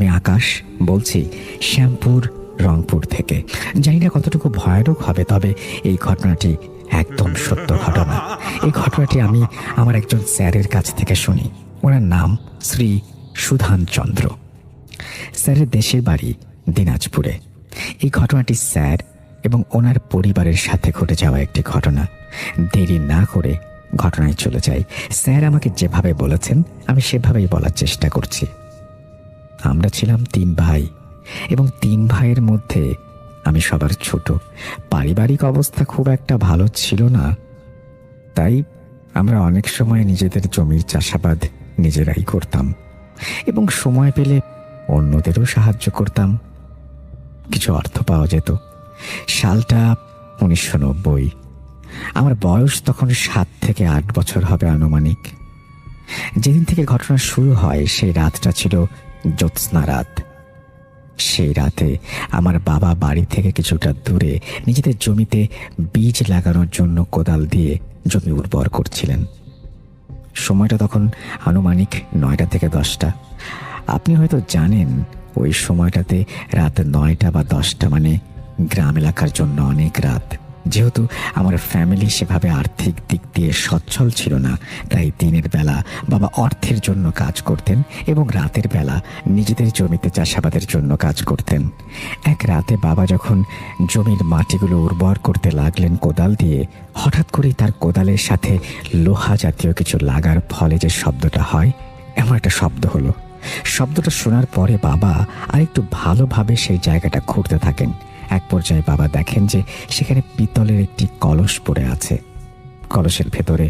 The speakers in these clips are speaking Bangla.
আমি আকাশ, বলছি শ্যামপুর, রংপুর থেকে। জানি না কতটুকু ভয়ানক হবে, তবে এই ঘটনাটি একদম সত্য ঘটনা। এই ঘটনাটি আমি আমার একজন স্যারের কাছ থেকে শুনি। ওনার নাম শ্রী সুধান চন্দ্র। স্যারের দেশের বাড়ি দিনাজপুরে। এই ঘটনাটি স্যার এবং ওনার পরিবারের সাথে ঘটে যাওয়া একটি ঘটনা। দেরি না করে ঘটনায় চলে যাই। স্যার আমাকে যেভাবে বলেছেন আমি সেভাবেই বলার চেষ্টা করছি। আমরা ছিলাম 3 ভাই এবং 3 ভাইয়ের মধ্যে আমি সবার ছোট। পারিবারিক অবস্থা খুব একটা ভালো ছিল না, তাই আমরা অনেক সময় নিজেদের জমির চাষাবাদ নিজেরাই করতাম এবং সময় পেলে অন্যদেরও সাহায্য করতাম। কিছু অর্থ পাওয়া যেত। সালটা 1990। আমার বয়স তখন 7 থেকে 8 বছর হবে আনুমানিক। যেদিন থেকে ঘটনা শুরু হয় সেই রাতটা ছিল জ্যোৎস্না রাত। সেই রাতে আমার বাবা বাড়ি থেকে কিছুটা দূরে নিজেদের জমিতে বীজ লাগানোর জন্য কোদাল দিয়ে জমি উর্বর করছিলেন। সময়টা তখন আনুমানিক 9টা থেকে 10টা। আপনি হয়তো জানেন ওই সময়টাতে রাত 9টা বা 10টা মানে গ্রাম এলাকার জন্য অনেক রাত। যেহেতু আমার ফ্যামিলি সেভাবে আর্থিক দিক দিয়ে সচ্ছল ছিল না, তাই দিনের বেলা বাবা অর্থের জন্য কাজ করতেন এবং রাতের বেলা নিজেদের জমিতে চাষাবাদের জন্য কাজ করতেন। এক রাতে বাবা যখন জমির মাটিগুলো উর্বর করতে লাগলেন কোদাল দিয়ে, হঠাৎ করেই তার কোদালের সাথে লোহা জাতীয় কিছু লাগার ফলে যে শব্দটা হয়, এমন একটা শব্দ হলো। শব্দটা শোনার পরে বাবা আরেকটু ভালোভাবে সেই জায়গাটা খুঁড়তে থাকেন। এক পর্যায়ে বাবা দেখেন যে সেখানে পিতলের একটি কলস পড়ে আছে। কলসের ভেতরে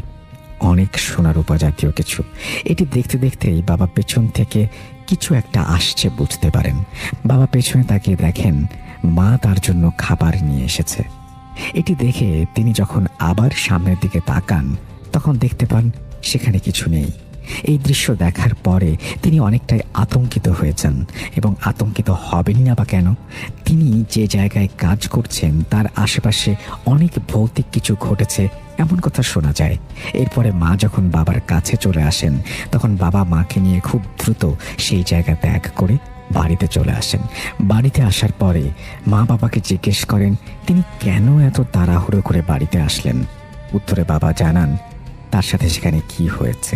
অনেক সোনার উপজাতীয় কিছু। এটি দেখতে দেখতেই বাবা পেছন থেকে কিছু একটা আসছে বুঝতে পারেন। বাবা পেছনে তাকিয়ে দেখেন মা তার জন্য খাবার নিয়ে এসেছে। এটি দেখে তিনি যখন আবার সামনের দিকে তাকান তখন দেখতে পান সেখানে কিছু নেই। এই দৃশ্য দেখার পরে তিনি অনেকটাই আতঙ্কিত হয়েছেন এবং আতঙ্কিত হবেনই না বা কেন। তিনি যে জায়গায় কাজ করছেন তার আশেপাশে অনেক ভৌতিক কিছু ঘটেছে এমন কথা শোনা যায়। এরপরে মা যখন বাবার কাছে চলে আসেন তখন বাবা মাকে নিয়ে খুব দ্রুত সেই জায়গা ত্যাগ করে বাড়িতে চলে আসেন। বাড়িতে আসার পরে মা বাবাকে জিজ্ঞেস করেন তিনি কেন এত তাড়াহুড়ো করে বাড়িতে আসলেন। উত্তরে বাবা জানান তার সাথে সেখানে কি হয়েছে।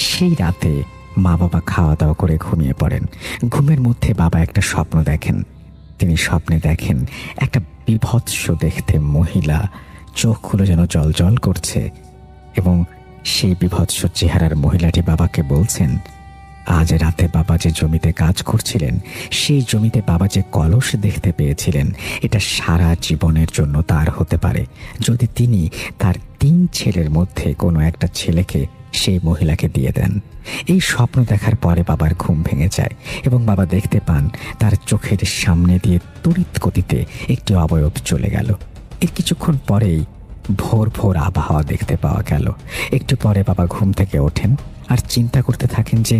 সেই রাতে মা বাবা খাওয়া দাওয়া করে ঘুমিয়ে পড়েন। ঘুমের মধ্যে বাবা একটা স্বপ্ন দেখেন। তিনি স্বপ্নে দেখেন একটা বিভৎস দেখতে মহিলা, চোখগুলো যেন জলজল করছে এবং সেই বিভৎস চেহারার মহিলাটি বাবাকে বলছেন আজ রাতে বাবা যে জমিতে কাজ করছিলেন সেই জমিতে বাবা যে কলস দেখতে পেয়েছিলেন এটা সারা জীবনের জন্য তার হতে পারে যদি তিনি তার 3 ছেলের মধ্যে কোনো একটা ছেলেকে সেই মহিলাকে দিয়ে দেন। এই স্বপ্ন দেখার পরে বাবার ঘুম ভেঙে যায় এবং বাবা দেখতে পান তার চোখের সামনে দিয়ে তড়িৎ গতিতে একটি অবয়ব চলে গেল। এর কিছুক্ষণ পরেই ভোর ভোর আবহাওয়া দেখতে পাওয়া গেল। একটু পরে বাবা ঘুম থেকে ওঠেন আর চিন্তা করতে থাকেন যে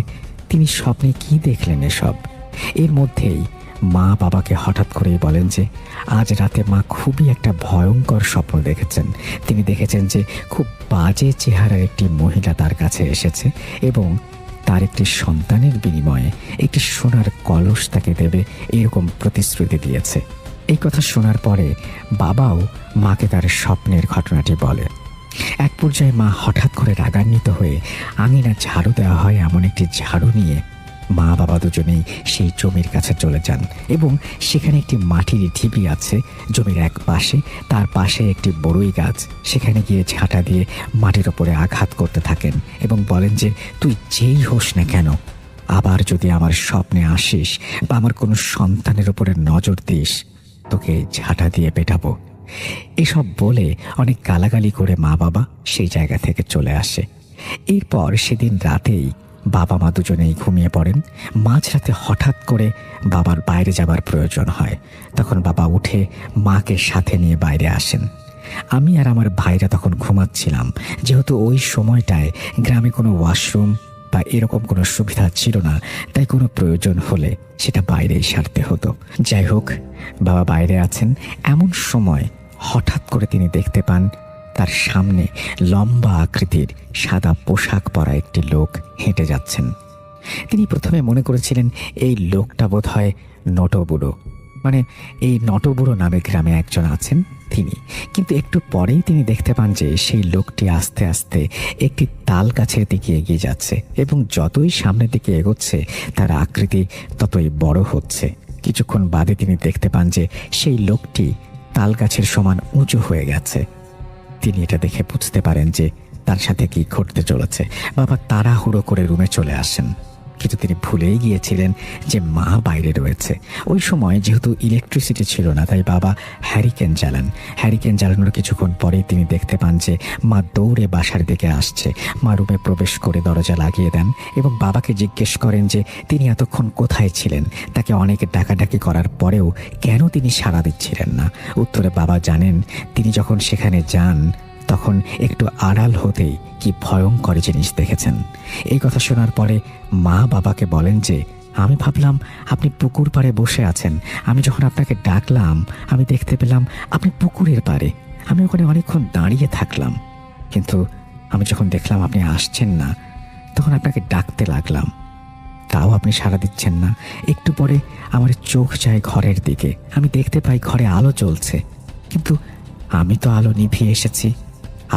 তিনি স্বপ্নে কি দেখলেন এসব। এর মধ্যেই মা বাবাকে হঠাৎ করেই বলেন যে আজ রাতে মা খুবই একটা ভয়ঙ্কর স্বপ্ন দেখেছেন। তিনি দেখেছেন যে খুব বাজে চেহারার একটি মহিলা তার কাছে এসেছে এবং তার একটি সন্তানের বিনিময়ে একটি সোনার কলস তাকে দেবে এরকম প্রতিশ্রুতি দিয়েছে। এই কথা শোনার পরে বাবাও মাকে তার স্বপ্নের ঘটনাটি বলে। এক পর্যায়ে মা হঠাৎ করে রাগান্বিত হয়ে আঙিনা ঝাড়ু দেওয়া হয় এমন একটি ঝাড়ু নিয়ে মা বাবা দুজনেই সেই জমির কাছে চলে যান এবং সেখানে একটি মাটির ঢিবি আছে জমির এক পাশে, তার পাশে একটি বড়ই গাছ। সেখানে গিয়ে ঝাঁটা দিয়ে মাটির ওপরে আঘাত করতে থাকেন এবং বলেন যে তুই যেই হোস না কেন আবার যদি আমার স্বপ্নে আসিস বা আমার কোনো সন্তানের ওপরে নজর দিস তোকে ঝাঁটা দিয়ে পেটাবো। এসব বলে অনেক গালাগালি করে মা বাবা সেই জায়গা থেকে চলে আসে। এরপর সেদিন রাতেই বাবা মা দুজনেই ঘুমিয়ে পড়েন। মাঝরাতে হঠাৎ করে বাবার বাইরে যাবার প্রয়োজন হয়। তখন বাবা উঠে মাকে সাথে নিয়ে বাইরে আসেন। আমি আর আমার ভাইরা তখন ঘুমাচ্ছিলাম। যেহেতু ওই সময়টায় গ্রামে কোনো ওয়াশরুম বা এরকম কোনো সুবিধা ছিল না, তাই কোনো প্রয়োজন হলে সেটা বাইরেই সারতে হতো। যাই হোক, বাবা বাইরে আছেন এমন সময় হঠাৎ করে তিনি দেখতে পান তার সামনে লম্বা আকৃতির সাদা পোশাক পরা একটি লোক হেঁটে যাচ্ছেন। তিনি প্রথমে মনে করেছিলেন এই লোকটা বোধহয় নটবুড়ো, মানে এই নটবুড়ো নামে গ্রামে একজন আছেন তিনি। কিন্তু একটু পরেই তিনি দেখতে পান যে সেই লোকটি আস্তে আস্তে একটি তাল গাছের দিকে এগিয়ে যাচ্ছে এবং যতই সামনের দিকে এগোচ্ছে তার আকৃতি ততই বড় হচ্ছে। কিছুক্ষণ বাদে তিনি দেখতে পান যে সেই লোকটি তাল গাছের সমান উঁচু হয়ে গেছে। তিনি এটা দেখে বুঝতে পারেন যে তার সাথে কি ঘটতে চলেছে। বাবা তাড়াহুড়ো করে রুমে চলে আসেন, কিন্তু তিনি ভুলেই গিয়েছিলেন যে মা বাইরে রয়েছে। ওই সময় যেহেতু ইলেকট্রিসিটি ছিল না, তাই বাবা হ্যারিকেন জ্বালান। হ্যারিকেন জ্বালানোর কিছুক্ষণ পরেই তিনি দেখতে পান যে মা দৌড়ে বাসার দিকে আসছে। মা রুমে প্রবেশ করে দরজা লাগিয়ে দেন এবং বাবাকে জিজ্ঞেস করেন যে তিনি এতক্ষণ কোথায় ছিলেন। তাকে অনেক ডাকাডাকি করার পরেও কেন তিনি সাড়া দিচ্ছিলেন না। উত্তরে বাবা জানেন তিনি যখন সেখানে যান তখন একটু আড়াল হতেই কি ভয়ঙ্কর জিনিস দেখেছেন। এই কথা শোনার পরে মা বাবাকে বলেন যে আমি ভাবলাম আপনি পুকুর পাড়ে বসে আছেন। আমি যখন আপনাকে ডাকলাম আমি দেখতে পেলাম আপনি পুকুরের পাড়ে। আমি ওখানে অনেকক্ষণ দাঁড়িয়ে থাকলাম, কিন্তু আমি যখন দেখলাম আপনি আসছেন না তখন আপনাকে ডাকতে লাগলাম, তাও আপনি সাড়া দিচ্ছেন না। একটু পরে আমার চোখ যায় ঘরের দিকে, আমি দেখতে পাই ঘরে আলো জ্বলছে, কিন্তু আমি তো আলো নিভিয়ে এসেছি।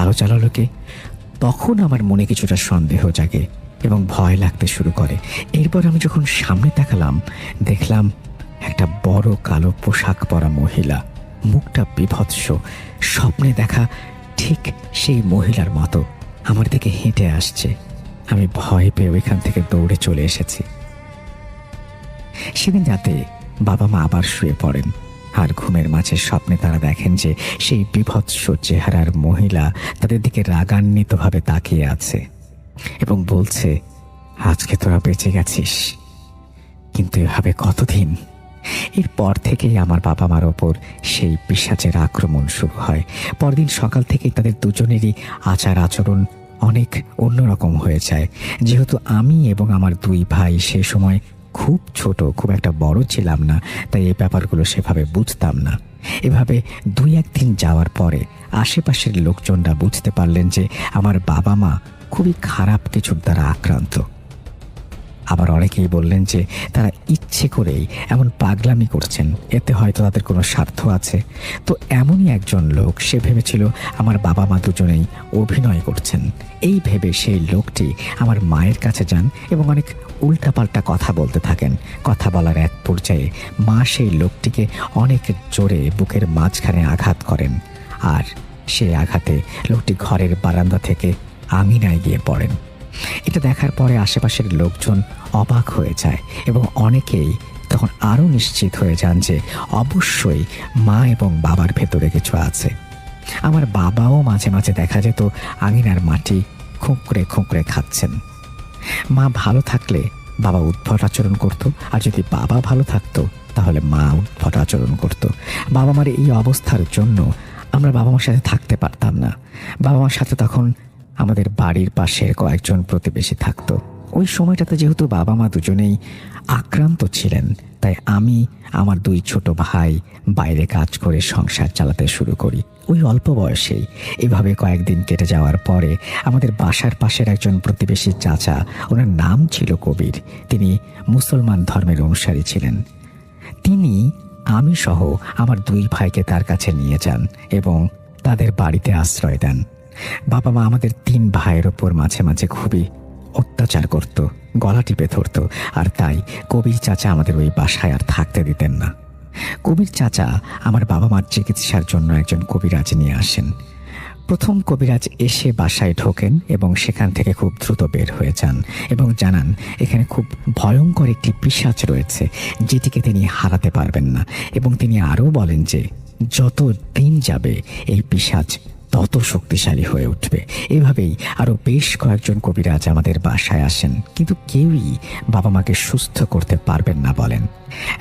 আলো জ্বালালো কে? তখন আমার মনে কিছুটা সন্দেহ জাগে এবং ভয় লাগতে শুরু করে। এরপর আমি যখন সামনে তাকালাম দেখলাম একটা বড় কালো পোশাক পরা মহিলা, মুখটা বিভৎস, স্বপ্নে দেখা ঠিক সেই মহিলার মতো আমার দিকে হেঁটে আসছে। আমি ভয় পেয়ে ওইখান থেকে দৌড়ে চলে এসেছি। সেদিন রাতে বাবা মা আবার শুয়ে পড়েন, আর ঘুমের মাঝে স্বপ্নে তারা দেখেন যে সেই বিভৎস চেহারার মহিলা তাদের দিকে রাগান্বিতভাবে তাকিয়ে আছে এবং বলছে, আজকে তোরা বেঁচে গেছিস, কিন্তু এভাবে কতদিন? এরপর থেকেই আমার বাবা মার ওপর সেই পিশাচের আক্রমণ শুরু হয়। পরদিন সকাল থেকেই তাদের দুজনেরই আচার আচরণ অনেক অন্যরকম হয়ে যায়। যেহেতু আমি এবং আমার দুই ভাই সে সময় খুব ছোট, খুব একটা বড় ছিলাম না, তাই এই ব্যাপারগুলো সেভাবে বুঝতাম না। এভাবে দুই একদিন যাওয়ার পরে আশেপাশের লোকজনরা বুঝতে পারলেন যে আমার বাবা মা খুবই খারাপ কিছুর দ্বারা আক্রান্ত। আবার অনেকেই বললেন যে তারা ইচ্ছে করেই এমন পাগলামি করছেন, এতে হয়তো তাদের কোনো স্বার্থ আছে। তো এমনই একজন লোক, সে ভেবেছিল আমার বাবা মা দুজনেই অভিনয় করছেন। এই ভেবে সেই লোকটি আমার মায়ের কাছে যান এবং অনেক উল্টাপাল্টা কথা বলতে থাকেন। কথা বলার এক পর্যায়ে মা সেই লোকটিকে অনেক জোরে বুকের মাঝখানে আঘাত করেন, আর সেই আঘাতে লোকটি ঘরের বারান্দা থেকে আঙিনায় গিয়ে পড়েন। এটা দেখার পরে আশেপাশের লোকজন অবাক হয়ে যায় এবং অনেকেই তখন আরও নিশ্চিত হয়ে যান যে অবশ্যই মা এবং বাবার ভেতরে কিছু আছে। আমার বাবাও মাঝে মাঝে দেখা যেত আঙিনার মাটি খুঁকড়ে খুঁকড়ে খাচ্ছেন। মা ভালো থাকলে বাবা উদ্ভট আচরণ করত, আর যদি বাবা ভালো থাকতো তাহলে মা উদ্ভট আচরণ করত। বাবা মার এই অবস্থার জন্য আমরা বাবা মার সাথে থাকতে পারতাম না। বাবা মার সাথে তখন আমাদের বাড়ির পাশের কয়েকজন প্রতিবেশী থাকতো। ওই সময়টাতে যেহেতু বাবা মা দুজনেই আক্রান্ত ছিলেন, তাই আমি আমার দুই ছোট ভাই বাইরে কাজ করে সংসার চালাতে শুরু করি ওই অল্প বয়সেই। এভাবে কয়েকদিন কেটে যাওয়ার পরে আমাদের বাসার পাশের একজন প্রতিবেশী চাচা, ওনার নাম ছিল কবির, তিনি মুসলমান ধর্মের অনুসারী ছিলেন। তিনি আমি সহ আমার দুই ভাইকে তার কাছে নিয়ে যান এবং তাদের বাড়িতে আশ্রয় দেন। বাবা মা আমাদের তিন ভাইয়ের ওপর মাঝে মাঝে খুবই অত্যাচার করত, গলা টিপে ধরত, আর তাই কবির চাচা আমাদের ওই বাসায় আর থাকতে দিতেন না। কবির চাচা আমার বাবা মার চিকিৎসার জন্য একজন কবিরাজ নিয়ে আসেন। প্রথম কবিরাজ এসে বাসায় ঢোকেন এবং সেখান থেকে খুব দ্রুত বের হয়ে যান এবং জানান এখানে খুব ভয়ঙ্কর একটি পিশাচ রয়েছে, যেটিকে তিনি হারাতে পারবেন না। এবং তিনি আরও বলেন যে যত দিন যাবে এই পিশাচ তত শক্তিশালী হয়ে উঠবে। এভাবেই আরও বেশ কয়েকজন কবিরাজ আমাদের বাসায় আসেন, কিন্তু কেউই বাবা মাকে সুস্থ করতে পারবেন না বলেন।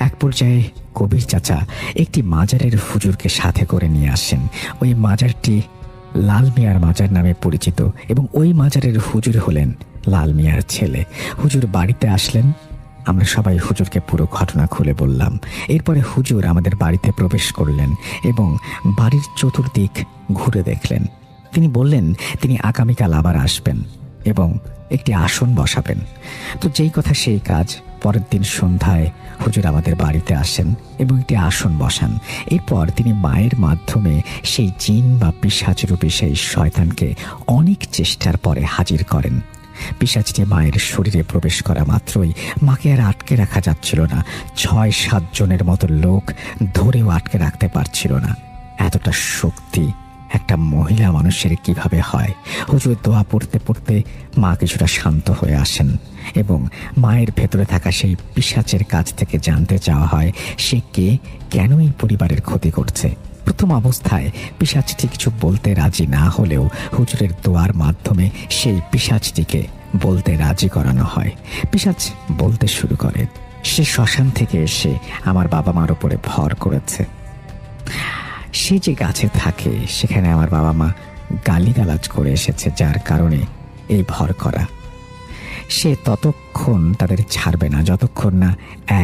এক পর্যায়ে কবির চাচা একটি মাজারের হুজুরকে সাথে করে নিয়ে আসেন। ওই মাজারটি লাল মিয়ার মাজার নামে পরিচিত এবং ওই মাজারের হুজুর হলেন লাল মিয়ার ছেলে। হুজুর বাড়িতে আসলেন, আমরা সবাই হুজুরকে পুরো ঘটনা খুলে বললাম। এরপরে হুজুর আমাদের বাড়িতে প্রবেশ করলেন এবং বাড়ির চতুর্দিক ঘুরে দেখলেন। তিনি বললেন তিনি আগামীকাল আবার আসবেন এবং একটি আসন বসাবেন। তো যেই কথা সেই কাজ। পরের দিন সন্ধ্যায় হুজুর আমাদের বাড়িতে আসেন এবং একটি আসন বসান। এরপর তিনি মায়ের মাধ্যমে সেই জিন বা পিশাচরূপী সেই শয়তানকে অনেক চেষ্টার পরে হাজির করেন। পিশাচটি মায়ের শরীরে প্রবেশ করা মাত্রই মাকে আর আটকে রাখা যাচ্ছিল না। ৬-৭ জনের মতো লোক ধরেও আটকে রাখতে পারছিল না। এতটা শক্তি একটা মহিলা মানুষের কিভাবে হয়? হুজুর দোয়া পড়তে পড়তে মা কিছুটা শান্ত হয়ে আসেন এবং মায়ের ভেতরে থাকা সেই পিশাচের কাছ থেকে জানতে চাওয়া হয় সে কে, কেন এই পরিবারের ক্ষতি করছে। প্রথম অবস্থায় পিশাচটি কিছু বলতে রাজি না হলেও হুজুরের দোয়ার মাধ্যমে সেই পিশাচটিকে বলতে রাজি করানো হয়। পিশাচ বলতে শুরু করে, সে শ্মশান থেকে এসে আমার বাবা মার উপরে ভর করেছে। সে যে গাছে থাকে সেখানে আমার বাবা মা গালিগালাজ করে এসেছে, যার কারণে এই ভর করা। সে ততক্ষণ তাদের ছাড়বে না যতক্ষণ না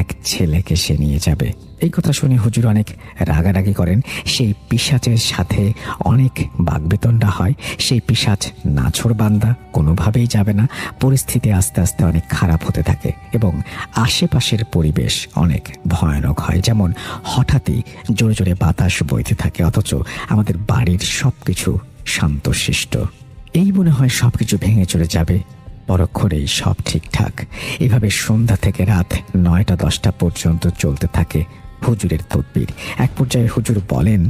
এক ছেলেকে সে নিয়ে যাবে। এই কথা শুনে হুজুর অনেক রাগারাগি করেন। সেই পিশাচের সাথে অনেক বাগবিতণ্ডা হয়। সেই পিশাচ নাছোড়বান্দা, কোনোভাবেই যাবে না। পরিস্থিতি আস্তে আস্তে অনেক খারাপ হতে থাকে এবং আশেপাশের পরিবেশ অনেক ভয়ানক হয়। যেমন হঠাৎই জোরে জোরে বাতাস বইতে থাকে, অথচ আমাদের বাড়ির সব কিছু শান্তশিষ্ট। এই মনে হয় সব কিছু ভেঙে চলে যাবে, পরক্ষণেই সব ঠিকঠাক। এভাবে সন্ধ্যা থেকে রাত ৯টা-১০টা পর্যন্ত চলতে থাকে হুজুরের তদবির। এক পর্যায়ে হুজুর বলেন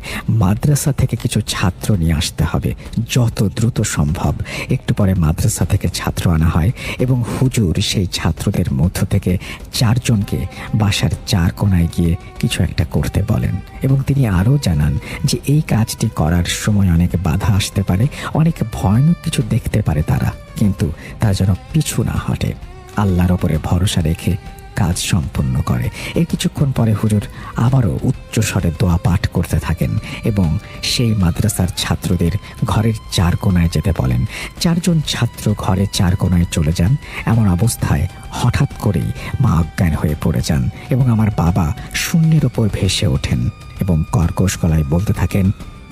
মাদ্রাসা থেকে কিছু ছাত্র নিয়ে আসতে হবে যত দ্রুত সম্ভব। একটু পরে মাদ্রাসা থেকে ছাত্র আনা হয় এবং হুজুর সেই ছাত্রদের মধ্য থেকে 4 জনকে বাসার 4 কোণায় গিয়ে কিছু একটা করতে বলেন এবং তিনি আরও জানান যে এই কাজটি করার সময় অনেক বাধা আসতে পারে, অনেক ভয়ানক কিছু দেখতে পারে তারা, কিন্তু তারা যেন পিছু না হটে, আল্লাহর ওপরে ভরসা রেখে কাজ সম্পন্ন করে। এর কিছুক্ষণ পরে হুজুর আবারও উচ্চস্বরে দোয়া পাঠ করতে থাকেন এবং সেই মাদ্রাসার ছাত্রদের ঘরের 4 কোণায় যেতে বলেন। 4 জন ছাত্র ঘরের 4 কোণায় চলে যান। এমন অবস্থায় হঠাৎ করেই মা অজ্ঞান হয়ে পড়ে যান এবং আমার বাবা শূন্যের ওপর ভেসে ওঠেন এবং কর্কশ গলায় বলতে থাকেন,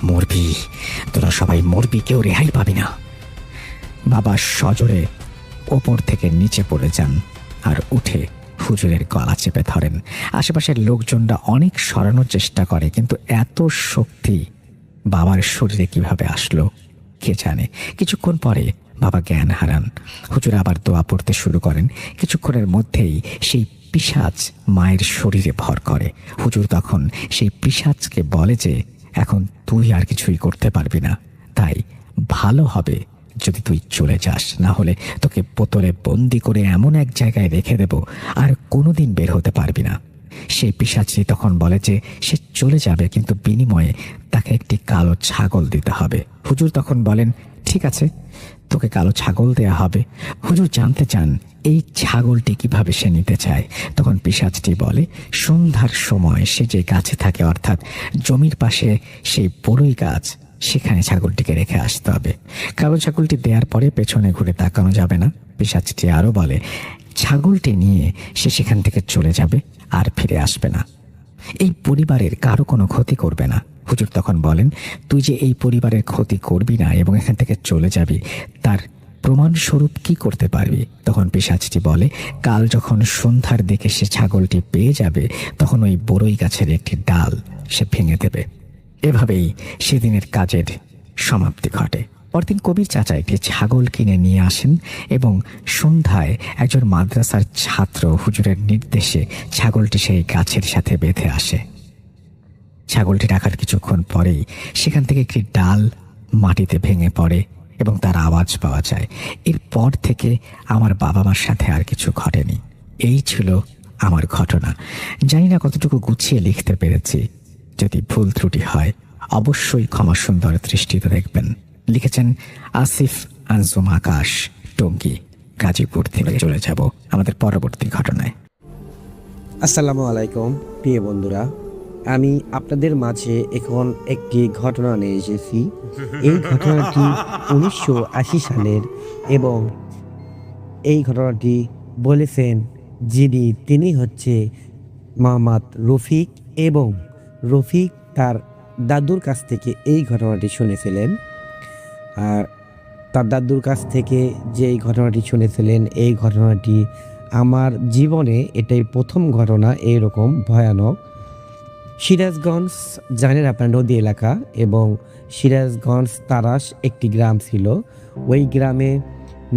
মরবি, তোরা সবাই মরবি, কেউ রেহাই পাবি না। বাবা সজোরে ওপর থেকে নিচে পড়ে যান আর উঠে হুজুরের গলা চেপে ধরেন। আশেপাশের লোকজনরা অনেক সরানোর চেষ্টা করে, কিন্তু এত শক্তি বাবার শরীরে কিভাবে আসলো কে জানে। কিছুক্ষণ পরে বাবা জ্ঞান হারান। হুজুর আবার দোয়া পড়তে শুরু করেন। কিছুক্ষণের মধ্যেই সেই পিশাচ মায়ের শরীরে ভর করে। হুজুর তখন সেই পিশাচকে বলে যে এখন তুই আর কিছুই করতে পারবি না, তাই ভালো হবে যদি তুই চলে যাস, না হলে তোকে বোতলে বন্দি করে এমন এক জায়গায় রেখে দেব আর কোনোদিন বের হতে পারবি না। সেই পিশাচি তখন বলে যে সে চলে যাবে, কিন্তু বিনিময়ে তাকে একটি কালো ছাগল দিতে হবে। হুজুর তখন বলেন ঠিক আছে, তোকে কালো ছাগল দেয়া হবে। হুজুর জানতে চান এই ছাগলটি কিভাবে সে নিতে চায়। তখন পিশাচটি বলে সন্ধ্যার সময় সে যে গাছে থাকে, অর্থাৎ জমির পাশে সেই বড়ই গাছ, সেখানে ছাগলটিকে রেখে আসতে হবে। কালো ছাগলটি দেওয়ার পরে পেছনে ঘুরে তাকানো যাবে না। পিশাচটি আরও বলে ছাগলটি নিয়ে সে সেখান থেকে চলে যাবে আর ফিরে আসবে না, এই পরিবারের কারো কোনো ক্ষতি করবে না। হুজুর তখন বলেন তুই যে এই পরিবারের ক্ষতি করবি না এবং এখান থেকে চলে যাবি, তার প্রমাণস্বরূপ কি করতে পারবি? তখন পিশাচটি বলে কাল যখন সন্ধ্যার দিকে সে ছাগলটি পেয়ে যাবে, তখন ওই বড়ই গাছের একটি ডাল সে ভেঙে দেবে। এভাবেই সেদিনের কাজের সমাপ্তি ঘটে। পরদিন কবির চাচা একটি ছাগল কিনে নিয়ে আসেন এবং সন্ধ্যায় একজন মাদ্রাসার ছাত্র হুজুরের নির্দেশে ছাগলটি সেই গাছের সাথে বেঁধে আসে। ছাগলটি রাখার কিছুক্ষণ পরেই সেখান থেকে একটি ডাল মাটিতে ভেঙে পড়ে এবং তার আওয়াজ পাওয়া যায়। এরপর থেকে আমার বাবা মার সাথে আর কিছু ঘটেনি। এই ছিল আমার ঘটনা। জানি না কতটুকু গুছিয়ে লিখতে পেরেছি। যদি ভুল ত্রুটি হয় অবশ্যই ক্ষমা সুন্দর দৃষ্টিতে দেখবেন। লিখেছেন আসিফ আনজুম আকাশ, টঙ্গী, গাজীপুর থেকে। চলে যাব আমাদের পরবর্তী ঘটনায়। আসসালামু আলাইকুম প্রিয় বন্ধুরা, আমি আপনাদের মাঝে এখন একটি ঘটনা নিয়ে এসেছি। এই ঘটনাটি 1980 সালের এবং এই ঘটনাটি বলেছেন তিনি হচ্ছে মোহাম্মদ রফিক, এবং রফিক তার দাদুর কাছ থেকে এই ঘটনাটি শুনেছিলেন। আর তার দাদুর কাছ থেকে যে এই ঘটনাটি শুনেছিলেন, এই ঘটনাটি আমার জীবনে এটাই প্রথম ঘটনা এইরকম ভয়ানক। সিরাজগঞ্জ জানেন আপনার নদী এলাকা, এবং সিরাজগঞ্জ তারাস একটি গ্রাম ছিল। ওই গ্রামে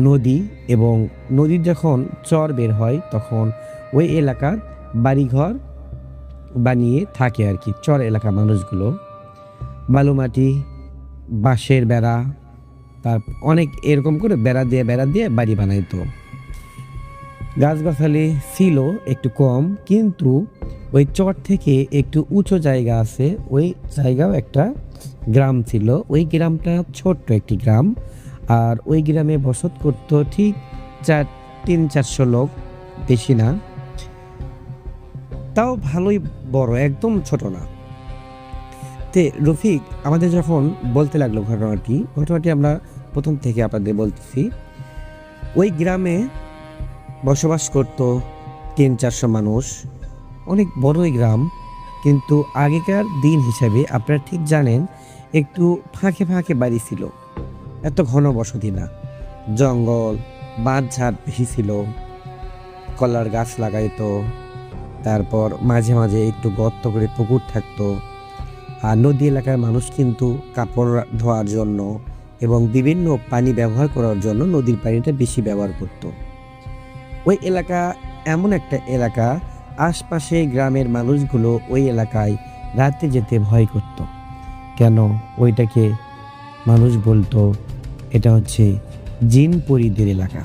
নদী, এবং নদীর যখন চর বের হয় তখন ওই এলাকার বাড়িঘর বানিয়ে থাকে আর কি। চর এলাকার মানুষগুলো বালুমাটি, বাঁশের বেড়া, তার অনেক এরকম করে বেড়া দিয়ে বাড়ি বানাইতো। গাছগাছালি ছিল একটু কম, কিন্তু ওই চর থেকে একটু উঁচু জায়গা আছে, ওই জায়গাও একটা গ্রাম ছিল। ওই গ্রামটা ছোট্ট একটি গ্রাম, আর ওই গ্রামে বসত করতো ঠিক 300-400 লোক, বেশি না, তাও ভালোই বড়, একদম ছোট না। তে রফিক আমাদের যখন বলতে লাগলো ঘটনাটি আমরা প্রথম থেকে আপনাদের বলতেছি। ওই গ্রামে বসবাস করতো 300-400 মানুষ, অনেক বড়ই গ্রাম, কিন্তু আগেকার দিন হিসাবে আপনারা ঠিক জানেন একটু ফাঁকে ফাঁকে বাড়ি ছিল, এত ঘন বসতি না। জঙ্গল, বাঁধঝাড় বেশি ছিল, কলার গাছ লাগাইতো, তারপর মাঝে মাঝে একটু গর্ত করে পুকুর থাকতো। আর নদী এলাকার মানুষ কিন্তু কাপড় ধোয়ার জন্য এবং বিভিন্ন পানি ব্যবহার করার জন্য নদীর পানিটা বেশি ব্যবহার করত। ওই এলাকা এমন একটা এলাকা, আশপাশে গ্রামের মানুষগুলো ওই এলাকায় রাতে যেতে ভয় করত। কেন? ওইটাকে মানুষ বলতো এটা হচ্ছে জিনপরিদের এলাকা,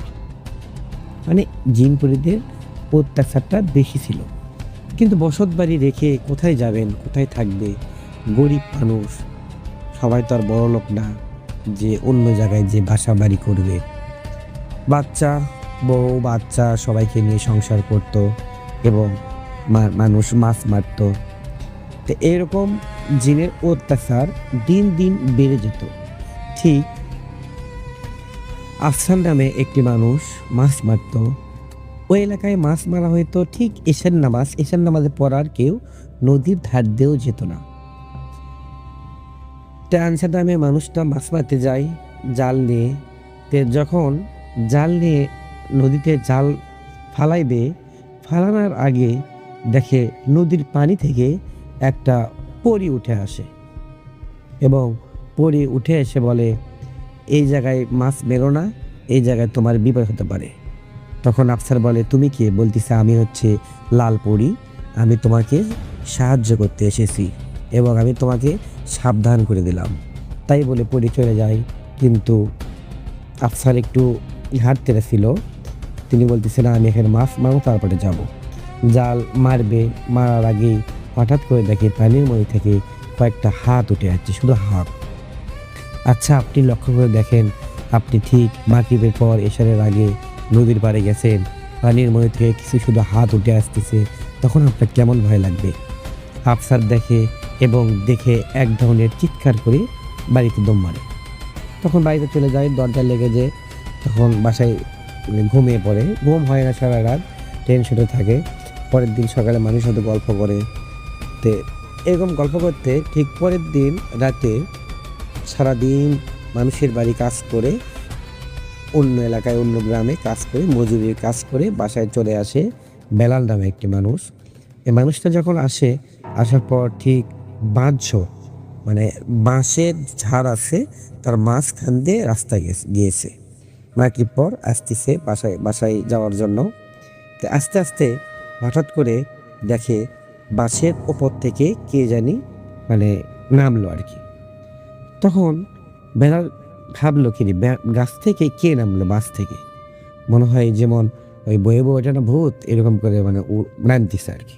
মানে জিনপরিদের অত্যাচারটা বেশি ছিল। কিন্তু বসত বাড়ি রেখে কোথায় যাবেন, কোথায় থাকবে? গরিব মানুষ, সবাই তো আর বড় লোক না যে অন্য জায়গায় যে বাসা বাড়ি করবে। বাচ্চা, বউ, বাচ্চা সবাইকে নিয়ে সংসার করত, এবং মানুষ মাছ মারত। তো এরকম জিনের অত্যাচার দিন দিন বেড়ে যেত। ঠিক আফসান নামে একটি মানুষ মাছ মারত। ওই এলাকায় মাছ মারা হয়তো ঠিক এশার নামাজে পড়ার কেউ নদীর ধার দিয়েও যেত না। আনসার নামে মানুষটা মাছ মারতে যায় জাল নিয়ে। যখন জাল নিয়ে নদীতে জাল ফালাইবে, ফালানোর আগে দেখে নদীর পানি থেকে একটা পরী উঠে আসে, এবং পরী উঠে এসে বলে, এই জায়গায় মাছ মেরো না, এই জায়গায় তোমার বিপদ হতে পারে। তখন আফসার বলে, তুমি কে? বলতেছে, আমি হচ্ছে লাল পরী, আমি তোমাকে সাহায্য করতে এসেছি এবং আমি তোমাকে সাবধান করে দিলাম। তাই বলে পরী চলে যায়। কিন্তু আফসার একটু হাঁটতে ছিল, তিনি বলতেছে, না, আমি এখানে মাছ মারবো, তারপরে যাব। জাল মারবে, মারার আগেই হঠাৎ করে দেখে পানির মধ্যে থেকে কয়েকটা হাত উঠে যাচ্ছে, শুধু হাত। আচ্ছা, আপনি লক্ষ্য করে দেখেন, আপনি ঠিক মাগরিবের পর এশারের আগে নদীর পাড়ে গেছেন, পানির মধ্যে থেকে কিছু শুধু হাত উঠে আসতেছে, তখন আপনার কেমন ভয় লাগবে? আফসার দেখে, এবং দেখে এক ধরনের চিৎকার করে বাড়িতে দম মারে। তখন বাড়িতে চলে যায়, দরজা লেগে যে, তখন বাসায় ঘুমিয়ে পড়ে। ঘুম হয় না সারা রাত, টেনশনে থাকে। পরের দিন সকালে মানুষের সাথে গল্প করে। তো এরকম গল্প করতে ঠিক পরের দিন রাতে সারাদিন মানুষের বাড়ি কাজ করে, অন্য এলাকায় অন্য গ্রামে কাজ করে, মজুরির কাজ করে বাসায় চলে আসে বেলাল নামে একটি মানুষ। এই মানুষটা যখন আসে, আসার পর ঠিক মানে বাঁশের ঝাড় আছে, তার মাঝখান দিয়ে রাস্তায় গিয়েছে। মাগরিব পর আসতেছে বাসায় যাওয়ার জন্য। তো আস্তে আস্তে হঠাৎ করে দেখে বাঁশের ওপর থেকে কে জানি মানে নামলো আর কি। তখন বেলাল ভাবলো, কি গাছ থেকে কে নামলো? বাস থেকে, মনে হয় যেমন ওই বয়ে এটা না ভূত, এরকম করে মানে নামতেছে আর কি।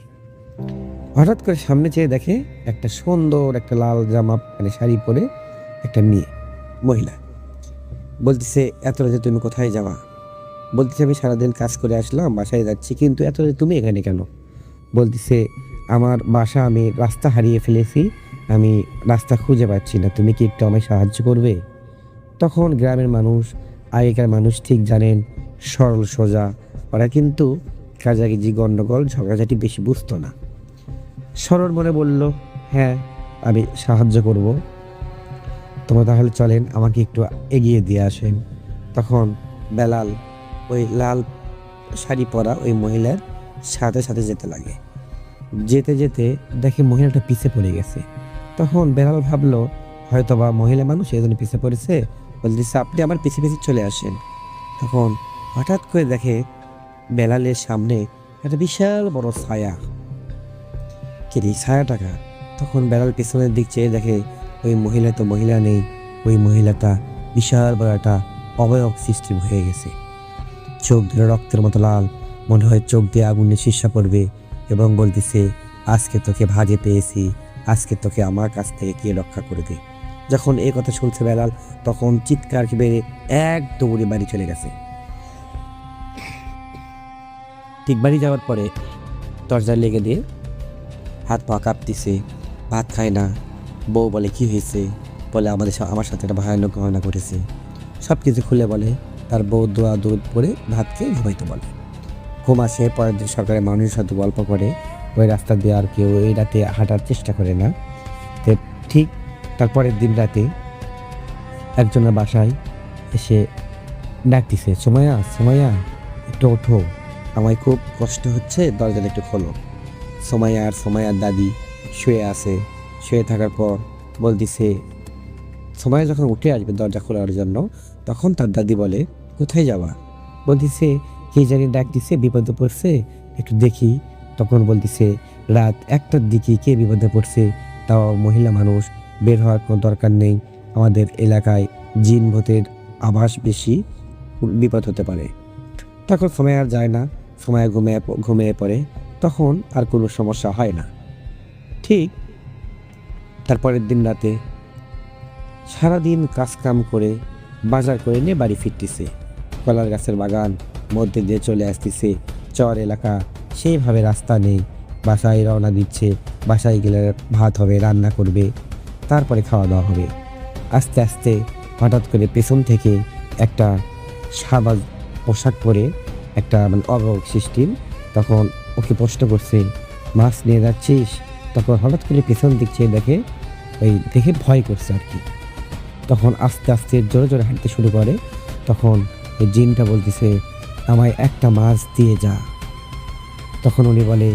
হঠাৎ করে সামনে চেয়ে দেখে একটা সুন্দর একটা লাল জামা মানে শাড়ি পরে একটা মেয়ে মহিলা। বলতেছে, এত রাতে তুমি কোথায় যাওয়া? বলতেছে, আমি সারাদিন কাজ করে আসলাম, বাসায় যাচ্ছি, কিন্তু এত রাতে তুমি এখানে কেন? বলতেছে, আমার বাসা, আমি রাস্তা হারিয়ে ফেলেছি, আমি রাস্তা খুঁজে পাচ্ছি না, তুমি কি একটু আমায় সাহায্য করবে? তখন গ্রামের মানুষ, আগেকার মানুষ ঠিক জানেন, সরল সোজা, ওরা কিন্তু কাজাগিজি, গণ্ডগোল, ঝগড়াঝাটি বেশি বুঝতো না। সরল মনে বলল, হ্যাঁ, আমি সাহায্য করব। তোমরা তাহলে চলেন, আমাকে একটু এগিয়ে দিয়ে আসেন। তখন বেলাল ওই লাল শাড়ি পরা ওই মহিলার সাথে সাথে যেতে লাগে। যেতে যেতে দেখে মহিলাটা পিছে পড়ে গেছে। তখন বেলাল ভাবলো হয়তোবা মহিলা মানুষ এই জন্য পিছে পড়েছে, বলতেছে আপনি আমার পিছে পিছে চলে আসেন। তখন হঠাৎ করে দেখে বেলালের সামনে একটা বিশাল বড় ছায়া। কে রে, ছায়াটাকা? তখন বেলাল পিছনের দিক চেয়ে দেখে ওই মহিলা তো মহিলা নেই, ওই মহিলাটা বিশাল বড় একটা অবয়ব সিস্টেম হয়ে গেছে। চোখ ধরে রক্তের মতো লাল, মনে হয় চোখ দিয়ে আগুনে শীর্ষা পড়বে, এবং বলতেছে আজকে তোকে ভাজে পেয়েছি, আজকে তোকে আমার কাছ থেকে কে রক্ষা করবে। যখন এই কথা শুনছে বেলাল, তখন চিৎকার বেড়ে এক দৌড়ে বাড়ি চলে গেছে। ঠিক বাড়ি যাওয়ার পরে দরজায় লেগে দিয়ে হাত পা কাঁপতেছে, ভাত খায় না। বউ বলে কি হয়েছে, বলে আমার সাথে একটা ভয়ানক ঘটনা ঘটেছে। সব কিছু খুলে বলে। তার বউ দোয়া দৌড় পরে ভাত খেয়ে ঘুমাইতে বলে। ঘুম আসে, পরের দিন সরকারের মানুষের সাথে গল্প করে। ওই রাস্তা দিয়ে আর কেউ এই রাতে হাঁটার চেষ্টা করে না। তো ঠিক তারপরের দিন রাতে একজনের বাসায় এসে ডাকতেছে, সোমায়া সোমায়া একটু ওঠো, আমায় খুব কষ্ট হচ্ছে, দরজাটা একটু খোলো। সোমায়ার দাদি শুয়ে আছে। শুয়ে থাকার পর বলতেছে, সোমায়া যখন উঠে আসবে দরজা খোলার জন্য, তখন তার দাদি বলে কোথায় যাওয়া? বলতেছে কে জানি ডাক দিছে, বিপদে পড়ছে, একটু দেখি। তখন বলতেছে রাত 1টার দিকে কে বিপদে পড়ছে, তাও মহিলা মানুষ, বের হওয়ার কোনো দরকার নেই, আমাদের এলাকায় জিন ভূতের আভাস বেশি, বিপদ হতে পারে। তখন সময় আর যায় না, সময় ঘুমিয়ে পড়ে। তখন আর কোনো সমস্যা হয় না। ঠিক তারপরের দিন রাতে সারাদিন কাজকাম করে বাজার করে নিয়ে বাড়ি ফিরতেছে। কলার গাছের বাগান মধ্যে দিয়ে চলে আসতেছে, চর এলাকা, সেইভাবে রাস্তা নেই। বাসায় রওনা দিচ্ছে। বাসায় গেলে ভাত হবে, রান্না করবে, তারপরে খাওয়া দাওয়া হবে। আস্তে আস্তে হঠাৎ করে পেছন থেকে একটা সাদা পোশাক পরে একটা অবয়ব সিস্টেম তখন ওকে প্রশ্ন করছে, মাছ নিয়ে যাচ্ছিস? তখন হঠাৎ করে পেছন দিক চেয়ে দেখে ভয় করছে আর কি। তখন আস্তে আস্তে জোরে জোরে হাঁটতে শুরু করে। তখন ওই জিনটা বলতেছে আমায় একটা মাছ দিয়ে যা। তখন উনি বলে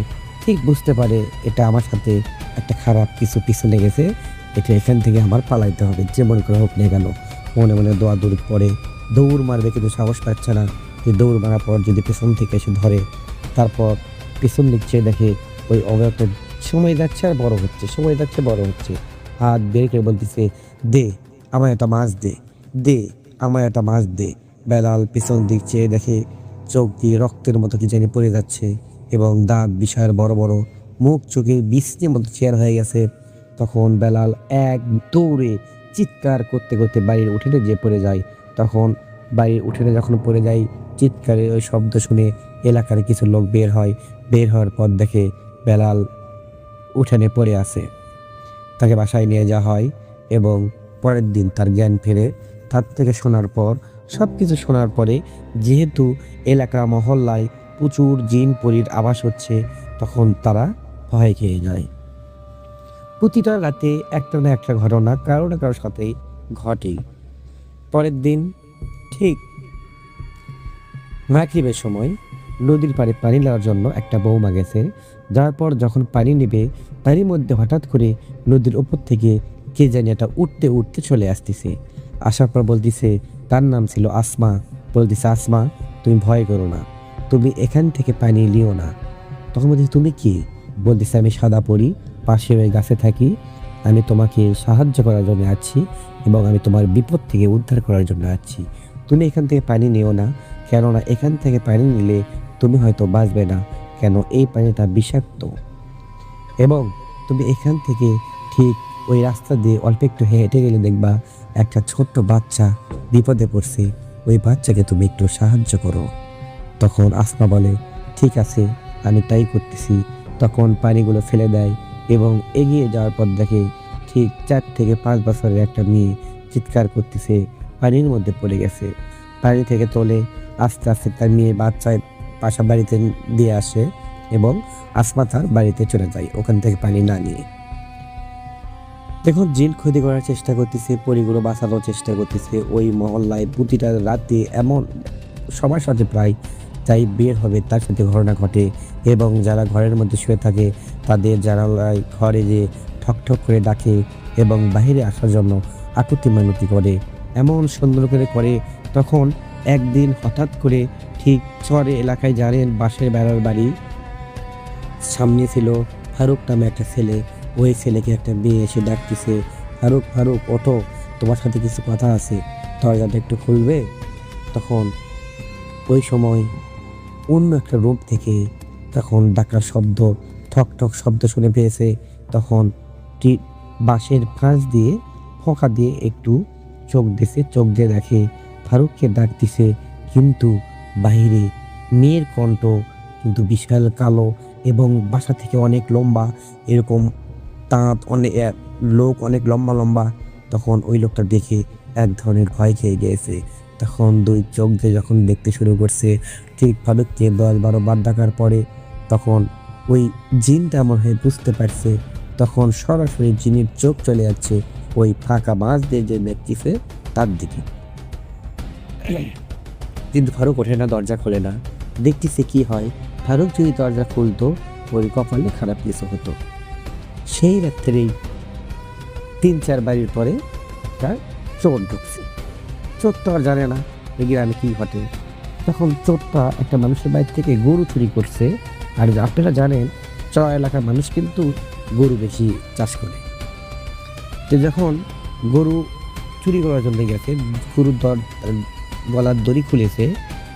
ঠিক বুঝতে পারে এটা আমার সাথে একটা খারাপ কিছু পিছনে গেছে, এটা এখান থেকে আমার পালাইতে হবে, যেমন করে হোক না কেন। মনে মনে দৌড় পড়ে, দৌড় মারবে কিন্তু সাহস পাচ্ছে না। যে দৌড় মারার পর যদি পেছন থেকে এসে ধরে, তারপর পেছন দিক চেয়ে দেখে ওই অবয়বটা সময় যাচ্ছে আর বড় হচ্ছে, সময় যাচ্ছে বড় হচ্ছে। হাত বের করে বলতেছে দে আমায় একটা মাছ দে, দে আমায় একটা মাছ দে। বেলাল পেছন দিক চেয়ে দেখে চোখ দিয়ে রক্তের মতো কি জানি পড়ে যাচ্ছে, এবং দাঁত বিশাল বড় বড়, মুখ চোখে বৃষ্টির মতো চেয়ার হয়ে গেছে। তখন বেলাল এক দৌড়ে চিৎকার করতে করতে বাড়ির উঠোনে যে পড়ে যায়। তখন বাড়ির উঠোনে যখন পড়ে যায়, চিৎকারের ওই শব্দ শুনে এলাকার কিছু লোক বের হয়। বের হওয়ার পর দেখে বেলাল উঠানে পড়ে আছে। তাকে বাসায় নিয়ে যাওয়া হয়, এবং পরের দিন তার জ্ঞান ফেরে। তার থেকে শোনার পর, সব কিছু শোনার পরে, যেহেতু এলাকা মহল্লায় প্রচুর জিন পরীর আভাস হচ্ছে, তখন তারা ভয় খেয়ে যায়। প্রতিটা রাতে একটা না একটা ঘটনা কারো না কারোর সাথেই ঘটেই। পরের দিন ঠিক মাগরিবের সময় নদীর পাড়ে পানি নেওয়ার জন্য একটা বৌমা গেছে। যাওয়ার পর যখন পানি নেবে, তারই মধ্যে হঠাৎ করে নদীর ওপর থেকে কে জানি একটা উঠতে উঠতে চলে আসতেছে। আসার পর বলতেছে, তার নাম ছিল আসমা। বলতেছে আসমা তুমি ভয় করো না, তুমি এখান থেকে পানি নিও না। তখন বলতেছে তুমি কি? বলতেছে আমি সাদা পরি, পাশে ওই গাছে থাকি, আমি তোমাকে সাহায্য করার জন্য আছি, এবং আমি তোমার বিপদ থেকে উদ্ধার করার জন্য আছি। তুমি এখান থেকে পানি নিও না, কেননা এখান থেকে পানি নিলে তুমি হয়তো বাঁচবে না, কেন এই পানিটা বিষাক্ত। এবং তুমি এখান থেকে ঠিক ওই রাস্তা দিয়ে অল্প একটু হেঁটে গেলে দেখবা একটা ছোট্ট বাচ্চা বিপদে পড়ছে, ওই বাচ্চাকে তুমি একটু সাহায্য করো। তখন আসমা বলে ঠিক আছে, আমি তাই করতেছি। তখন পানিগুলো ফেলে দেয়, এবং এগিয়ে যাওয়ার পর দেখে ঠিক 4 থেকে 5 বছরের একটা মেয়ে চিৎকার করতেছে, পানির মধ্যে পড়ে গেছে। পানি থেকে তোলে, আস্তে আস্তে তার মেয়ে বাচ্চায় পাশা বাড়িতে দিয়ে আসে, এবং আসমা তার বাড়িতে চলে যায় ওখান থেকে পানি না নিয়ে। দেখুন জিন ক্ষতি করার চেষ্টা করতেছে, পরিগুলো বাঁচানোর চেষ্টা করতেছে। ওই মহল্লায় প্রতিটা রাতে এমন সবার সাথে প্রায় যাই বের হবে তার সাথে ঘটনা ঘটে, এবং যারা ঘরের মধ্যে শুয়ে থাকে তাদের জানালায় ঘরে যে ঠক ঠক করে ডাকে এবং বাইরে আসার জন্য আকুতি মিনতি করে, এমন সুন্দর করে। তখন একদিন হঠাৎ করে ঠিক চরে এলাকায় জানেন বাঁশের বেড়ার বাড়ি সামনে ছিল ফারুক নামে একটা ছেলে। ওই ছেলেকে একটা মেয়ে এসে ডাকতেছে, ফারুক ফারুক ওঠো, তোমার সাথে কিছু কথা আছে, দরজাটা একটু খুলবে। তখন ওই সময় অন্য একটা রূপ থেকে তখন ডাকার শব্দ, ঠক ঠক শব্দ শুনে পেয়েছে। তখন বাঁশের ফাঁস দিয়ে ফোঁকা দিয়ে একটু চোখ দিছে, চোখ দিয়ে দেখে ফারুককে ডাক দিছে, কিন্তু বাইরে মেয়ের কণ্ঠ, কিন্তু বিশাল কালো এবং বাসা থেকে অনেক লম্বা, এরকম দাঁত অনেক, লোক অনেক লম্বা লম্বা। তখন ওই লোকটা দেখে এক ধরনের ভয় খেয়ে গিয়েছে। তখন দুই চোখ দিয়ে যখন দেখতে শুরু করছে, ঠিক ফারুককে 10-12 বার ডাকার পরে তখন ওই জিনটা এমন হয়ে বুঝতে পারছে, তখন সরাসরি জিনের চোখ চলে যাচ্ছে ওই ফাঁকা বাঁশ দিয়ে যে দেখতেছে তার দিকে। কিন্তু ফারুক ওঠে না, দরজা খোলে না। দেখতেছে কি হয়, ফারুক যদি দরজা খুলতো ওই কপালে খারাপ কিছু হতো। সেই রাত্রেই 3-4 বাড়ির পরে তার চোর ঢুকছে। চোর তো আর জানে না এই গ্রামে কি ঘটে। তখন চোরটা একটা মানুষের বাড়ি থেকে গরু চুরি করছে। আর আপনারা জানেন চর এলাকার মানুষ কিন্তু গরু বেশি চাষ করে। তো যখন গরু চুরি করার জন্য গেছে, গরুর গলার দড়ি খুলেছে,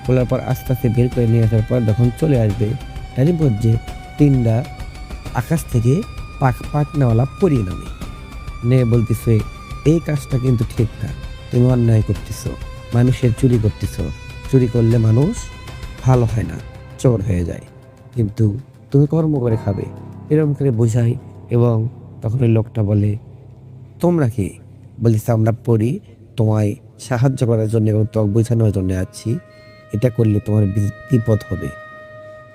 খোলার পর আস্তে আস্তে বের করে নিয়ে আসার পর যখন চলে আসবে তারই মধ্যে 3টা আকাশ থেকে পাখনাওয়ালা পরিয়ে নামে নিয়ে বলতেছে, এই কাজটা কিন্তু ঠিক না, তুমি অন্যায় করতেছো, মানুষের চুরি করতেছো, চুরি করলে মানুষ ভালো হয় না, চোর হয়ে যায়, কিন্তু তুমি কর্ম করে খাবে, এরকম করে বোঝাই। এবং তখন ওই লোকটা বলে, তোমরা কি? বলিস আমরা পড়ি, তোমায় সাহায্য করার জন্য এবং তোমাকে বোঝানোর জন্য আছি, এটা করলে তোমার বিপদ হবে।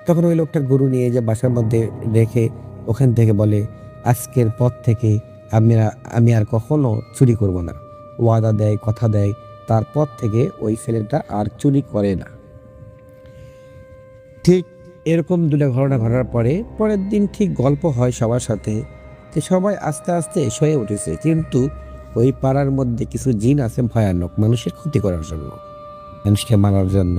তখন ওই লোকটা গরু নিয়ে যে বাসার মধ্যে রেখে ওখান থেকে বলে, আজকের পর থেকে আমি আর কখনো চুরি করব না। ওয়াদা দেয়, কথা দেয়। তারপর থেকে ওই ছেলেটা আর চুরি করে না। ঠিক এরকম 2টা ঘটনা ঘটার পরে পরের দিন ঠিক গল্প হয় সবার সাথে যে সবাই আস্তে আস্তে সয়ে উঠেছে, কিন্তু ওই পাড়ার মধ্যে কিছু জিন আছে ভয়ানক, মানুষের ক্ষতি করার জন্য, মানুষকে মারার জন্য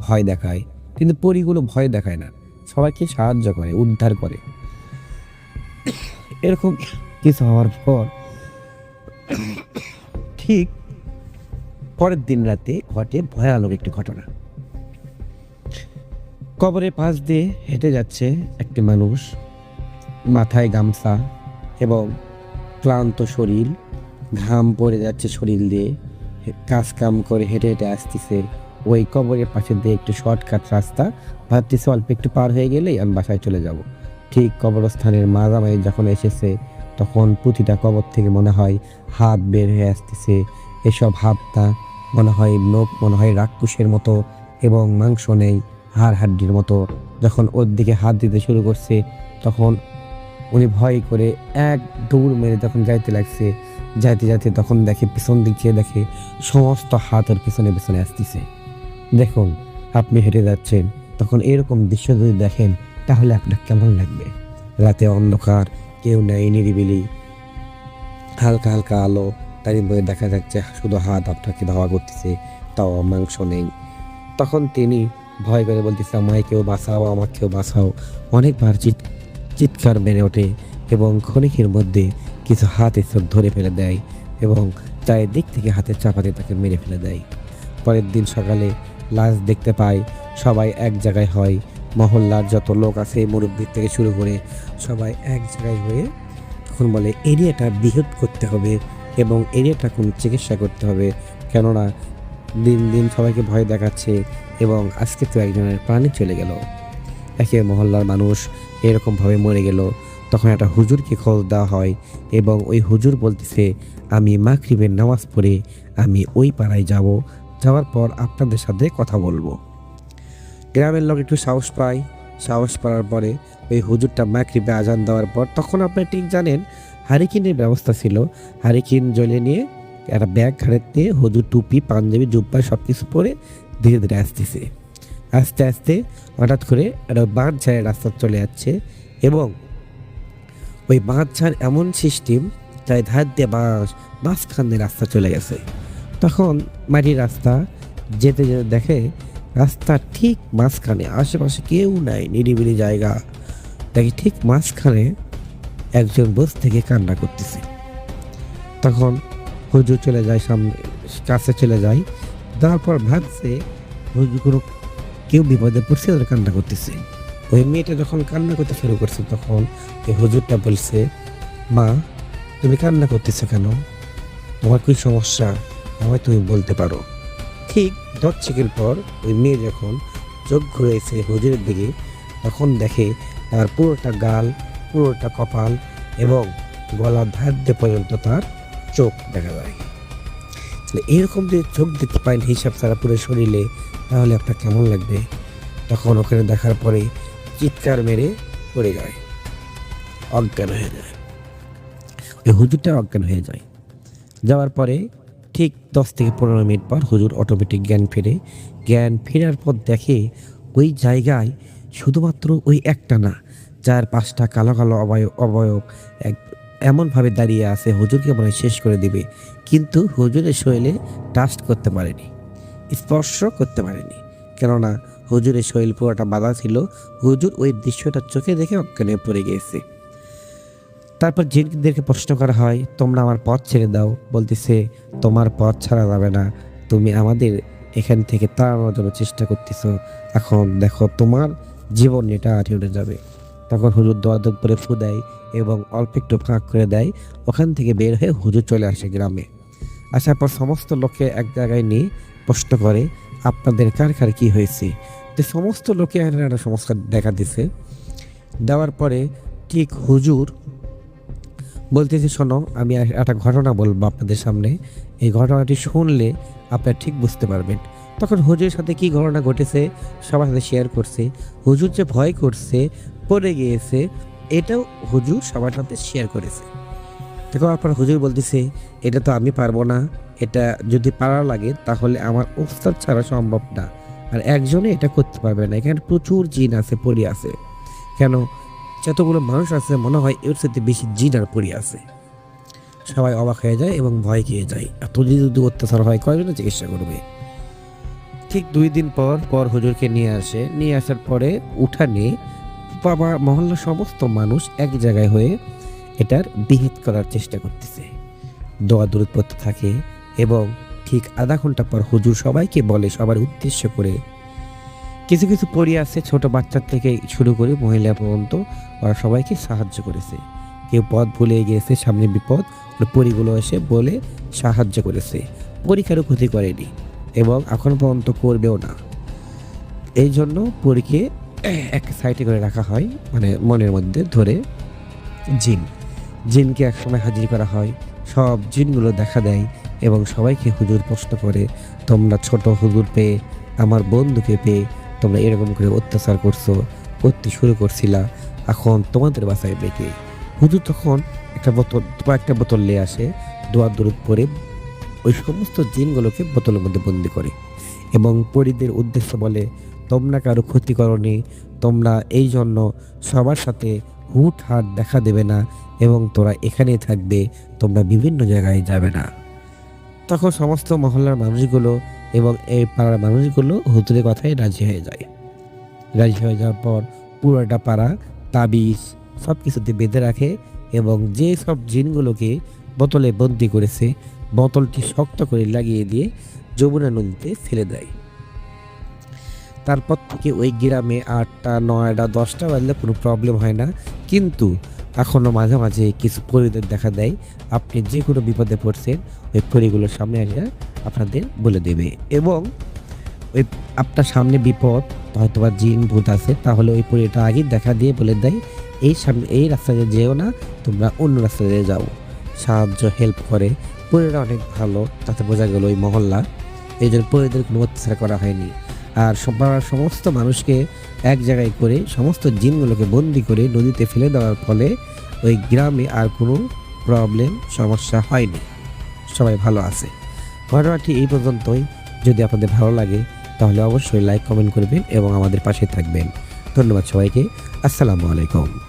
ভয় দেখায়। কিন্তু পরীগুলো ভয় দেখায় না, সবাইকে সাহায্য করে, উদ্ধার করে। এরকম কিছু হওয়ার পর ঠিক পরের দিন রাতে ঘটে ভয়ানক একটি ঘটনা। কবরের পাশ দিয়ে হেঁটে যাচ্ছে একটি মানুষ, মাথায় গামছা এবং ক্লান্ত শরীর, ঘাম পড়ে যাচ্ছে শরীর দিয়ে, কাজ কাম করে হেঁটে হেঁটে আসতেছে। ওই কবরের পাশে দিয়ে একটু শর্টকাট রাস্তা, ভাবতেছে অল্প একটু পার হয়ে গেলেই আমি বাসায় চলে যাব। ঠিক কবরস্থানের মাঝামাঝি যখন এসেছে তখন প্রতিটা কবর থেকে মনে হয় হাত বের হয়ে আসতেছে। এসব হাতটা মনে হয় নখ, মনে হয় রাক্ষসের মতো, এবং মাংস নেই, হাড় হাড্ডির মতো। যখন ওর দিকে হাত দিতে শুরু করছে তখন উনি ভয় করে এক দৌড় মেরে যখন যাইতে লাগছে, যাইতে যাইতে তখন দেখে পিছন দিক চেয়ে দেখে সমস্ত হাত ওর পিছনে পিছনে আসতেছে। দেখুন, আপনি হেঁটে যাচ্ছেন, তখন এরকম দৃশ্য যদি দেখেন তাহলে আপনার কেমন লাগবে? রাতে অন্ধকার, কেউ নেই, নিরিবিলি, হালকা হালকা আলো, তারই মধ্যে দেখা যাচ্ছে শুধু হাত আপনাকে ধাওয়া করতেছে, তাও মাংস নেই। তখন তিনি ভয় করে বলতেছে, আমায় কেউ বাঁচাও, আমাকে কেউ বাঁচাও। অনেকবার চিৎকার মেরে ওঠে এবং ক্ষণিকের মধ্যে কিছু হাত চোখ ধরে ফেলে দেয় এবং চারিদিক থেকে হাতের চাপাতে তাকে মেরে ফেলে দেয়। পরের দিন সকালে লাশ দেখতে পায়, সবাই এক জায়গায় হয়, মহল্লার যত লোক আছে মুরব্বি থেকে শুরু করে সবাই এক জায়গায় হয়ে তখন বলে এরিয়াটা বৃহৎ করতে হবে এবং এরিয়াটা কোনো চিকিৎসা করতে হবে, কেননা দিন দিন সবাইকে ভয় দেখাচ্ছে এবং আজকে তো একজনের প্রাণী চলে গেল, একে মহল্লার মানুষ এরকমভাবে মরে গেল। তখন একটা হুজুরকে খোঁজ দেওয়া হয় এবং ওই হুজুর বলতেছে, আমি মাগরিবের নামাজ পড়ে আমি ওই পাড়ায় যাব, যাওয়ার পর আপনাদের সাথে কথা বলবো। গ্রামের লোক একটু সাহস পায়, সাহস পাওয়ার পরে ওই হুজুরটা মাগরিবে আজান দেওয়ার পর, তখন আপনি ঠিক জানেন হারিকেনের ব্যবস্থা ছিল। হারিকেন জ্বলে নিয়ে একটা ব্যাগ ঘাড়ে নিয়ে হুজুর টুপি পাঞ্জাবি জুব্বা সব কিছু পরে ধীরে ধীরে আসতেছে। আস্তে আস্তে হঠাৎ করে একটা বাঁধ ঝাড়ে রাস্তা চলে যাচ্ছে এবং ওই বাঁধ ঝাড় এমন সিস্টেম তাই ধার দিয়ে মাঝখান দিয়ে রাস্তা চলে গেছে। তখন মাটির রাস্তা যেতে যেতে দেখে রাস্তার ঠিক মাঝখানে, আশেপাশে কেউ নাই, নিরিবিলি জায়গা, দেখি ঠিক মাঝখানে একজন বসে থেকে কান্না করতেছে। তখন হুজুর চলে যায়, সামনে কাছে চলে যায়। তারপর ভাবছে হুজুর কোনো কেউ বিপদে পড়ছে, ওরা কান্না করতেছে। ওই মেয়েটা যখন কান্না করতে শুরু করছে তখন ওই হুজুরটা বলছে, মা তুমি কান্না করতেছো কেন? তোমার কি সমস্যা আমায় তুমি বলতে পারো। ঠিক 10 সেকেন্ড পর ওই মেয়ে যখন চোখ ঘুরেছে হুজুরের দিকে, তখন দেখে তার পুরোটা গাল, পুরোটা কপাল এবং গলার ধার দিয়ে পর্যন্ত তার চোখ দেখা যায়। এরকম যে চোখ দেখতে পায় হিসাব ছাড়া পুরো শরীরে, তাহলে আপনার কেমন লাগবে? তখন ওখানে দেখার পরে চিৎকার মেরে পড়ে যায়, অজ্ঞান হয়ে যায়। ওই হুজুরটা অজ্ঞান হয়ে যায়। যাওয়ার পরে ঠিক 10 থেকে 15 মিনিট পর হুজুর অটোমেটিক জ্ঞান ফেরে। জ্ঞান ফেরার পর দেখে ওই জায়গায় শুধুমাত্র ওই একটা না, 4-5টা কালো কালো অবয়ব এমনভাবে দাঁড়িয়ে আছে হুজুরকে মনে হয় শেষ করে দিবে, কিন্তু হুজুরের শরীরে টাচ করতে পারেনি, স্পর্শ করতে পারেনি, কেননা হুজুরের শরীর পুরোটা বাঁধা ছিল। হুজুর ওই দৃশ্যটা চোখে দেখে অজ্ঞান হয়ে পড়ে গিয়েছে। তারপর জিনদেরকে প্রশ্ন করা হয়, তোমরা আমার পথ ছেড়ে দাও। বলতেছে, তোমার পথ ছাড়া যাবে না, তুমি আমাদের এখান থেকে তাড়ানোর জন্য চেষ্টা করতেছো, এখন দেখো তোমার জীবন এটা উঠে যাবে। তখন হুজুর দোয়াদক করে ফু দেয় এবং অল্প একটু ফাঁক করে দেয়। ওখান থেকে বের হয়ে হুজুর চলে আসে গ্রামে। আসার পর সমস্ত লোককে এক জায়গায় নিয়ে প্রশ্ন করে, আপনাদের কার কার কি হয়েছে? তো সমস্ত লোকে একটা সমস্যা দেখা দিছে। দেওয়ার পরে ঠিক হুজুর বলতেছে, শোনো আমি একটা ঘটনা বলবো আপনাদের সামনে, এই ঘটনাটি শুনলে আপনারা ঠিক বুঝতে পারবেন। তখন হুজুরের সাথে কি ঘটনা ঘটেছে সবার সাথে শেয়ার করছে। হুজুর যে ভয় করছে, পড়ে গিয়েছে, এটাও হুজুর সবার সাথে শেয়ার করেছে। দেখো আপনার হুজুর বলতেছে, এটা তো আমি পারবো না, এটা যদি পারা লাগে তাহলে আমার ওস্তাদ ছাড়া সম্ভব না, আর একজনে এটা করতে পারবে না, এখানে প্রচুর জিন আছে, পরি আছে। কেন যতগুলো মানুষ আছে মনে হয় এর সাথে বেশি জিন আর পরি আছে। সবাই অবাক হয়ে যায় এবং ভয় খেয়ে যায়, এত যদি অত্যাচার হয় কয়জনে চিকিৎসা করবে। ঠিক 2 দিন পর হুজুরকে নিয়ে আসার পরে উঠানে বাবা মহল্লার সমস্ত মানুষ এক জায়গায় হয়ে এটার বিহিত করার চেষ্টা করতেছে, দোয়া দরুদ পড়তে থাকে এবং ঠিক আধা ঘন্টা পর হুজুর সবাইকে বলে, সবার উদ্দেশ্য করে, কিছু কিছু পরি আছে ছোট বাচ্চা থেকে শুরু করে মহিলা পর্যন্ত, ওরা সবাইকে সাহায্য করেছে। কেউ পথ ভুলে গিয়েছে, সামনে বিপদ, পরিগুলো এসে বলে সাহায্য করেছে, পরীক্ষারও ক্ষতি করেনি এবং এখন পর্যন্ত করবেও না। এই জন্য পরীকে এক সাইডে করে রাখা হয়, মানে মনের মধ্যে ধরে। জিনকে একসময় হাজির করা হয়, সব জিনগুলো দেখা দেয় এবং সবাইকে হুজুর প্রশ্ন করে, তোমরা ছোট হুজুর পেয়ে, আমার বন্ধুকে পেয়ে তোমরা এরকম করে অত্যাচার করতে শুরু করছিলা, এখন তোমাদের বাসায় বেঁকে। হুজুর তখন একটা বোতল নিয়ে আসে, দোয়া দরুদ পরে ওই সমস্ত জিনগুলোকে বোতলের মধ্যে বন্দি করে এবং পরীদের উদ্দেশ্য বলে, তোমরা কারো ক্ষতি করনি, তোমরা এই জন্য সবার সাথে হুট হাট দেখা দেবে না এবং তোরা এখানেই থাকবে, তোমরা বিভিন্ন জায়গায় যাবে না। তখন সমস্ত মহল্লার মানুষগুলো এবং এই পাড়ার মানুষগুলো হুজুরের কথায় রাজি হয়ে যায়। রাজি হয়ে যাওয়ার পর পুরোটা পাড়া তাবিজ সব কিছুতে বেঁধে রাখে এবং যে সব জিনগুলোকে বোতলে বন্দি করেছে বোতলটি শক্ত করে লাগিয়ে দিয়ে যমুনা নদীতে ফেলে দেয়। তারপর থেকে ওই গ্রামে 8টা 9টা 10টা বাজলে কোনো প্রবলেম হয় না, কিন্তু এখনও মাঝে মাঝে কিছু পরিদের দেখা দেয়। আপনি যে কোনো বিপদে পড়ছেন ওই পরিগুলোর সামনে এসে আপনাদের বলে দেবে এবং ওই আপনার সামনে বিপদ, হয়তো বা জিন ভূত আছে, তাহলে ওই পরিটা আগে দেখা দিয়ে বলে দেয়, এই রাস্তায় যেও না, তোমরা অন্য রাস্তায় যাও। সাহায্য হেল্প করে, পরিরা অনেক ভালো, তাতে বোঝা গেল ওই মহল্লা। এই জন্য পরিদের কোনো অত্যাচার করা হয়নি। আর সমস্ত মানুষকে এক জায়গায় করে সমস্ত জিনগুলোকে বন্দি করে নদীতে ফেলে দেওয়ার ফলে ওই গ্রামে আর কোনো প্রবলেম সমস্যা হয়নি, সবাই ভালো আছে। ঘটনাটি এই পর্যন্তই। যদি আপনাদের ভালো লাগে তাহলে অবশ্যই লাইক কমেন্ট করবেন এবং আমাদের পাশে থাকবেন। ধন্যবাদ সবাইকে। আসসালামু আলাইকুম।